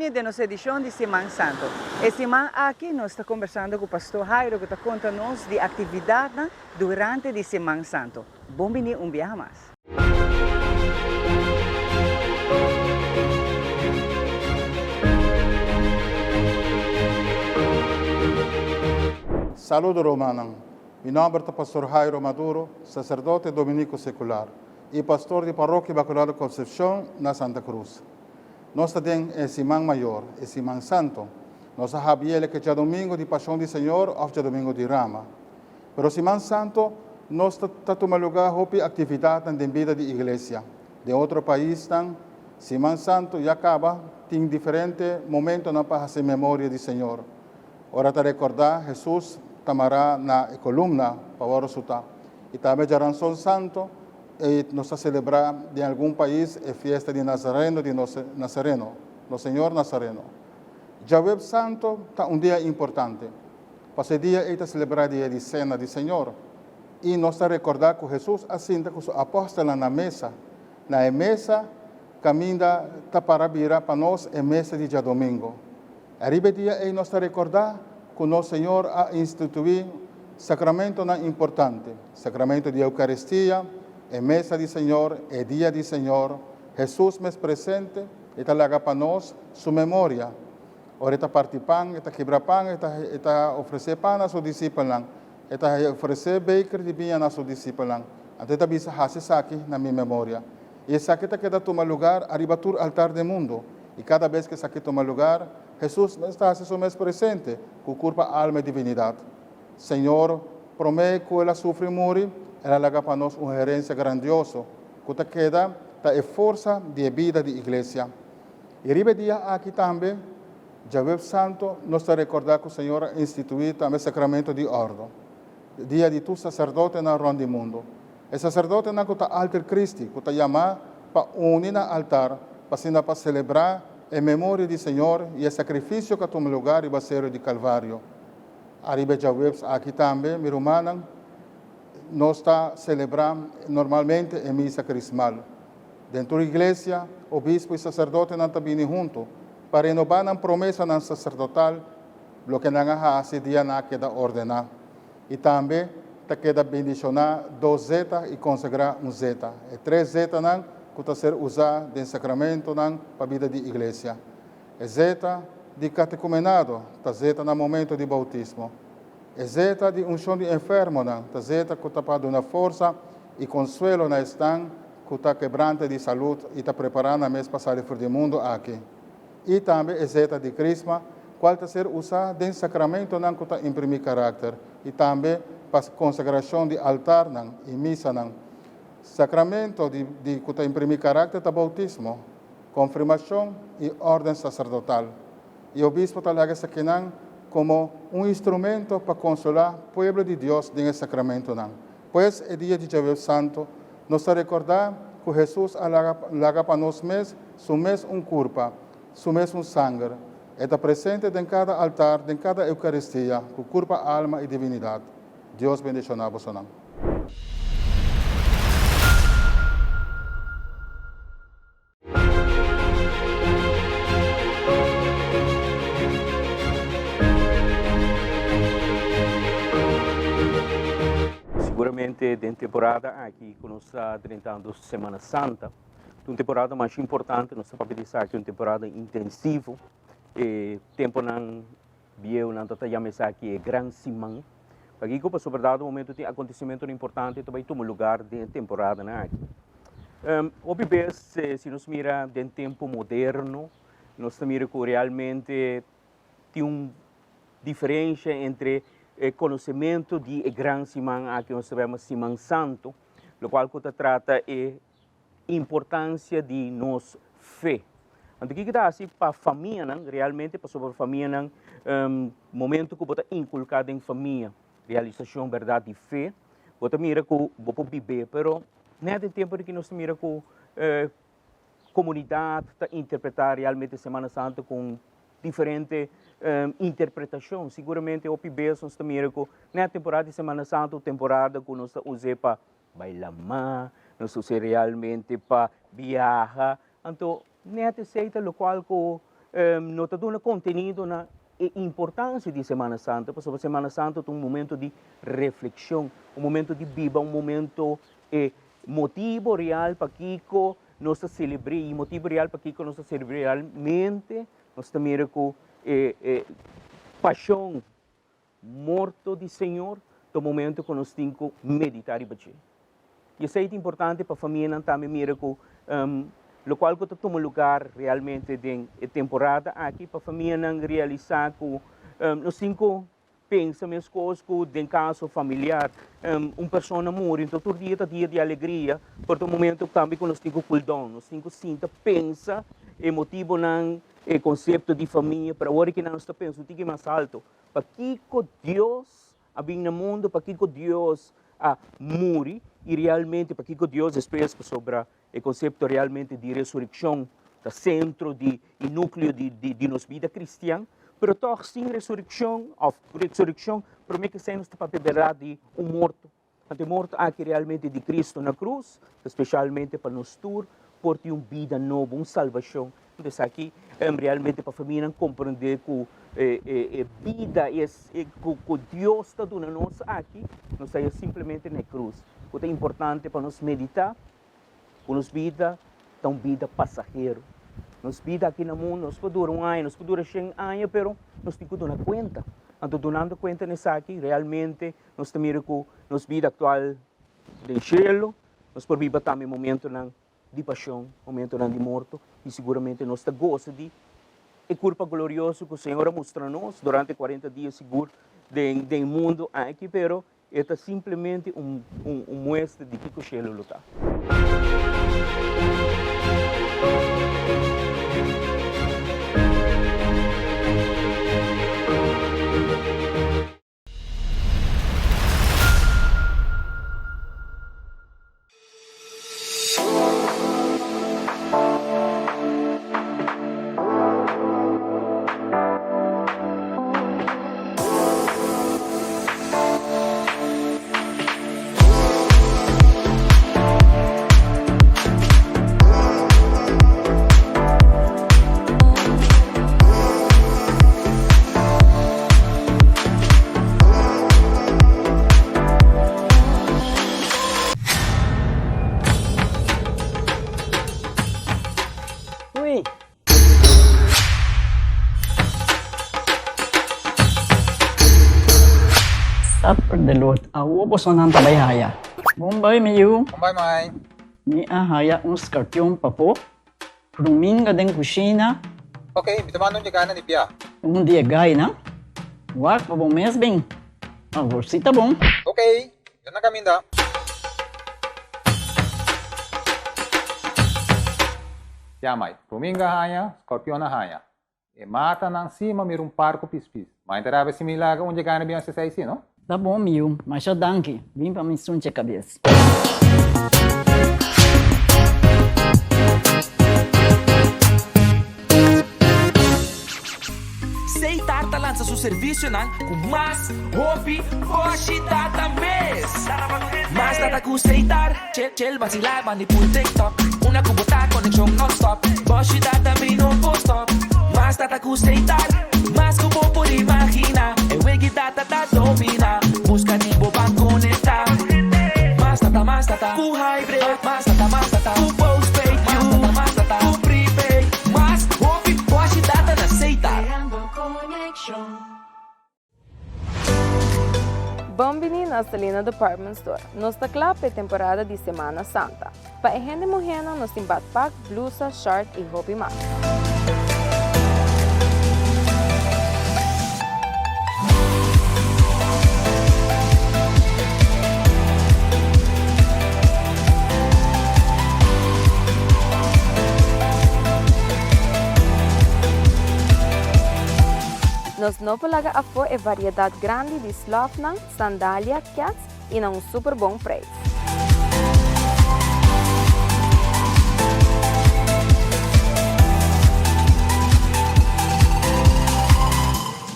fine da nossa edição de Semana Santo. E semana aqui nós estamos conversando com o pastor Jairo, que está contando-nos de atividade durante a Semana Santo. Bom venir viaje mais. Saludo Romanang. Mi nome é pastor Jairo Maduro, sacerdote dominico secular e pastor de paróquia Imaculada Concepción na Santa Cruz. Nós temos a Semana Maior, a Semana Santo. Nós sabemos que é domingo de Paixão do Senhor ou é domingo de Rama. Pero Semana Santo, nós tomamos lugar para atividade na vida da igreja. De outro país, Semana Santo já acaba, tem diferentes momentos para fazer memória do Senhor. Ora, para recordar, Jesus tamará na coluna para o resultado. E também a Ranção Santo, e nós celebrar em algum país a festa de Nazareno, no Senhor Nazareno. Já o Santo é dia importante. Para esse dia, ele celebrar o dia de cena do Senhor. E nós recordar que Jesus, assim, com os apóstolos na mesa caminha para virar para nós a mesa de dia domingo. Arriba dia, nós recordar que o nosso Senhor a instituído sacramento importante, sacramento de Eucaristia, a mesa do Senhor, o dia do Senhor, Jesus mesmo presente, está lá para nós, sua memória. Ora, está partir pão, está quebrar pão, está oferecer pão a seus discípulos, está oferecer baker de vinho a seus discípulos. Então, está bisa fazer isso aqui na minha memória. E isso aqui está toma lugar, arriba do altar do mundo. E cada vez que isso aqui toma lugar, Jesus está seu mesmo presente, com corpo, alma e divindade. Senhor, promete que ela sofre e morre, ela lega para nós uma herência grandiosa, que queda da força de vida da igreja. E arriba dia aqui também, Javé Santo, nós recordar que o Senhor instituiu também o sacramento de ordem. Dia de tu sacerdote na ronda do mundo. O sacerdote não está alter Cristo, que está chamado para unir no altar, para celebrar a memória do Senhor e o sacrifício que toma lugar e baseiro de Calvário. Arriba Javé aqui também, meu irmão, nós está celebrando normalmente a missa crismal. Dentro da igreja, o bispo e o sacerdote não estão vindo juntos para renovar a promessa não sacerdotal, o que não hace dia não queda ordenar. E também está queda bendicionar 2 zeta e consagrar 1 zeta. E 3 zeta não que está ser usado no sacramento não para a vida da igreja. E zeta de catecumenado, está zeta no momento de bautismo. E zeta de unção de enfermo, está zeta que está para dar força e consuelo na estão, que está quebrante de saúde e está preparando a mesa para sair fora do mundo aqui. E também a zeta de crisma, qual está ser usada no sacramento não que está imprimir caráter. E também para a consagração de altar não, e missa não. Sacramento de que está imprimir caráter está bautismo, confirmação e ordem sacerdotal. E o bispo está lá aqui não como instrumento para consolar o povo de Deus nesse sacramento. Pois, o dia de Javé Santo, nós recordar que Jesus alaga para nós mesmos, seu mesmo corpo, seu mesmo sangue. Está presente em cada altar, em cada Eucaristia, com corpo, alma e divindade. Deus bendiga a você. Seguramente, dentro da temporada aqui, que nós estamos tratando Semana Santa, uma temporada mais importante, nós estamos pensando que é uma temporada intensiva, e tempo não viu, não está chamando aqui, é grande semana. Aqui, como sobre dado momento, tem acontecimento importante, também toma lugar dentro da temporada aqui. Obviamente, se nós mira dentro do tempo moderno, nós mira que realmente tem uma diferença entre conhecimento de grande semana, que nós chamamos Semana Santo, o qual trata a importância de nossa fé. Então, o que está assim para a família, realmente, para sobre a família, momento que você inculcado em família, realização, verdade e fé, você mira que você viver, mas não é tempo que nós mira que comunidade está interpretar realmente a Semana Santa com diferente interpretação. Seguramente o PIB nós também que na temporada de Semana Santa, temporada que nós usamos para bailar, nós usamos realmente para viajar. Então, não é aceita o qual que nós estamos dando conteúdo na importância de Semana Santa, porque a Semana Santa é um momento de reflexão, um momento de Bíblia, um momento motivo real para que nós celebremos, e motivo real para que nós celebremos realmente, nós também com paixão, morto do Senhor, do momento que nós temos que meditar e bater. E isso é importante para a família também, mira que o qual que toma lugar realmente na temporada aqui para a família realizar que nós cinco pensa mesmo coisas que em caso familiar uma pessoa morre, então todo dia é dia de alegria, por um momento também que nós temos que cuidar, nós temos que sinta, pensa, motivo não o conceito de família para hora que nós estamos pensando, tem que mais alto, para que Deus abrir no mundo, para que Deus morre e realmente para que Deus espera sobre o conceito realmente de ressurreição, do centro e núcleo de nossa vida cristã, mas toch sem ressurreição, para mim que sempre para beber de morto. O morto aqui realmente de Cristo na cruz, especialmente para nós todos, por ter uma vida nova, uma salvação. Então aqui realmente para a família compreender que a vida que Deus está dando a nós aqui, não seja simplesmente na cruz. O que é importante para nós meditar, que nossa vida é uma vida passageira. Nossa vida aqui no mundo, nós podemos durar 1 ano, nós podemos durar 100 anos, mas nós temos que dar conta. Então, dando conta nisso aqui, realmente, nós temos que nossa vida atual do cielo, nós podemos viver também momento de paixão, momento de morte, e seguramente nós gostamos de a culpa gloriosa que o Senhor mostrou a nós durante 40 dias seguro do mundo aqui, mas é simplesmente mostra de que o cielo está. Stop for the Lord. Awo po sa nang tabayhaya. Bombay mayo. Bombay, Mai. Ni ahaya un scorpion papo. Pruminga den kusina. Okay, bitamano niya ka na ni Pia. Um dia gay na. Wak pa bom mes bem. Agor sita bom. Okay, yun na kami da. Pia, Mai. Pruminga haya, scorpion na haya. E mata ng cima mayroong parco pispis. Mainterava si Milaga onde ka na biyang sa saisi, no? Tá bom, mio. Mas já danke. Vim pra me sunte a cabeça. Seitar lança seu serviço com mais hobby, hoje data mês. Mas data com Seitar, chill, vacilar, manipul TikTok. Una kubota, conexão non-stop. Hoje data me não stop. Mas data com Seitar, mas como por imaginar. E wegi data tá domina. Busca de boba conectar. Mas data, com hybrid. Mas data, com postpaid. Mas data, com prepaid. Mas hobby, hoje data na Seitar. Bambini na Salina Department Store. Nos da clape temporada de Semana Santa. Pa ehene mohena nos tem backpack, blusa, shirt e hobby mat. Nos não palaga a fo e variedade grande de slofnan, sandália, cats e a um super bom preço.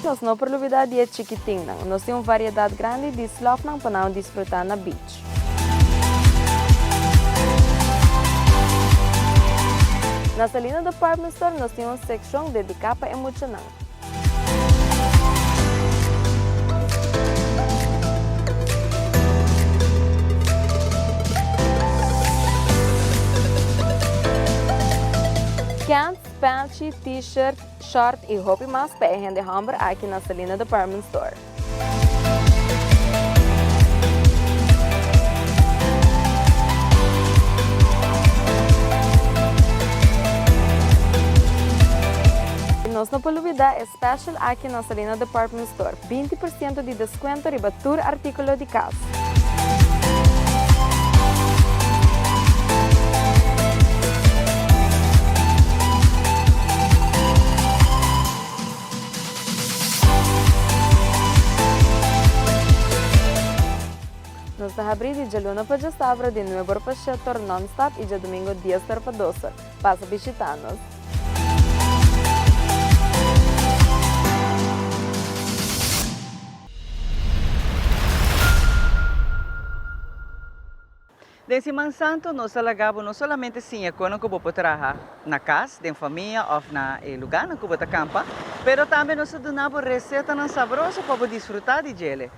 Nós não por novidade é chiquitinho, nós temos variedade grande de slofnan para não desfrutar na beach. Na Salina Department Store, nós temos uma seção dedicada para emocional. Pants, pantry, t-shirt, short e roupa mais para de hamburger aqui na Salina Department Store. Nós não podemos olvidar especial aqui na Salina Department Store. 20% de desconto riba todo artículo de casa. Nós estamos abrindo de luna para sábado de 9 para 7 non-stop e de domingo 10 para 12. Passa a visitar-nos. De Semana Santa, nós alagamos não somente sim quando que vou trabalhar na casa, de família ou na lugar onde vou acampar, mas também nós damos receita saborosa para desfrutar de ele.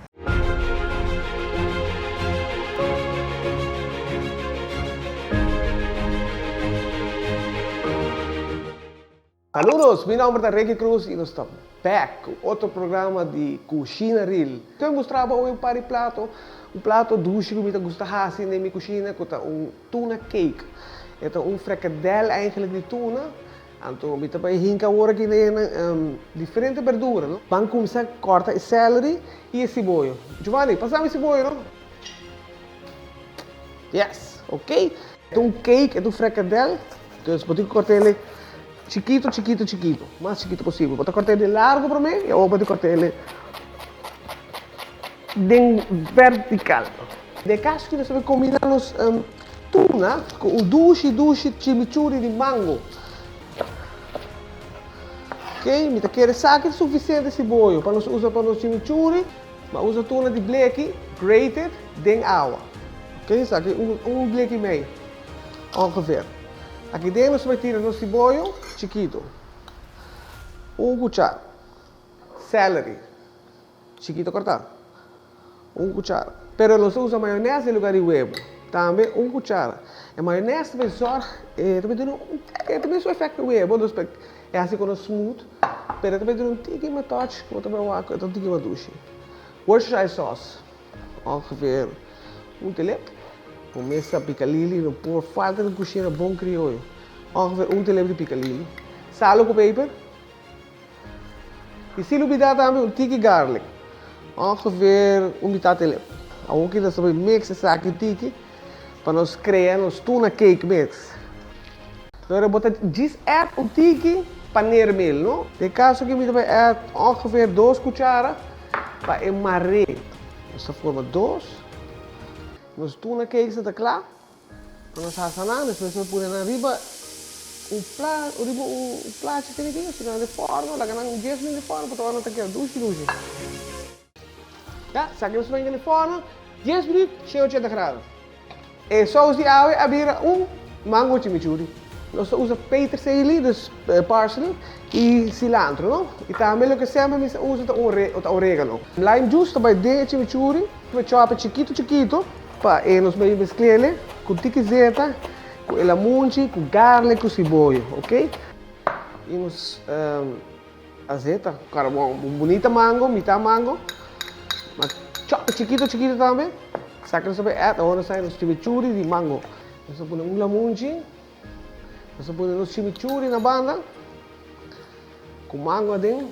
Saludos, meu nome é Ricky Cruz e nós estamos back com outro programa de Cucina Real. Eu mostrava hoje um par de pratos, prato doce que eu gosto de fazer na minha cozinha, que é tuna cake. É fricadelle eigenlijk de tuna. Então, eu também hinca agora aqui diferentes verduras. Não? Vamos começar a cortar celery e cebola. Giovanni, passamos cebola, não? Yes, ok? É cake, é fricadelle. Então, você cortar ele chiquito, chiquito, chiquito. Mais chiquito possível. Vou cortar ele largo para mim e eu vou cortar ele vertical. De caso que nós vamos combinar os tuna com o doce chimichurri de mango. Ok? Me quer saque suficiente cebola para nós usar para o chimichurri, mas usa tuna de bleque grated dentro água. Ok? Saque bleque meio. Ongeveer. Aqui dentro nós vamos tirar o cebola chiquito. Cuchara. Celery. Chiquito cortado. Cuchara. Pero nós usamos maionese em lugar de huevo. Também cuchara. A maionese também zorga, também tem o efeito do huevo. É assim como smooth. Pero também tem tique mais touch, como também tique mais doce. Worcestershire sauce. Ongeveer telep. Começa a picalili, por falta de cozinha bom crioulo. Ongeveer telep de picalili. Sal com peper. E se olvidar também tique garlic. Ongeveer metade telep. Aqui nós vamos mixar essa aqui tique para nós criar nos tuna cake mix. Então, eu vou botar tique paneermeel, não? De caso que eu vou ongeveer 2 cucharas para emarrer. Dessa forma 2. Nos tuna cake está claro. Nós assanamos, nós vamos pôr na riba prato que tem aqui, se não de forno, lá ganhamos 10 minutos de forno, para nós aqui duche. Ja, saque nós vamos de forno, 10 minutos, 180 graus. E só de água abrir mango chimichurri. Nós usamos peterselie, dus parsley, e cilantro, não? E também o que sempre usa o orégano. Lime juice também de chimichurri, nós chop chiquito. E nós vamos mesclar com tiquezeta, com elamunchi, com garlic, com cebola, ok? E nós azeita, carvão, bonita mango, metade mango, mas chop chiquito também. Saca nós vamos agora sai nos chimichurri de mango. Nós vamos elamunchi, nós vamos chimichurri na banda, com mango dentro.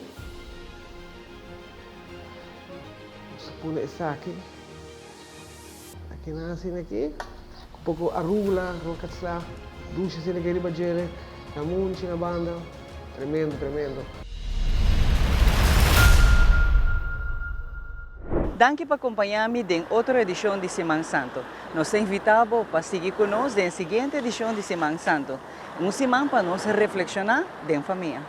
Nós vamos essa aqui. Aqui nasi aqui, um pouco arugula, rocatsa, dulce se naquele bagele, lamunchi na banda, tremendo. Danke por acompanhar-me em outra edição de Semana Santo. Nós invitamos para seguir conosco na seguinte edição de Semana Santo. Uma semana para nós reflexionar em família.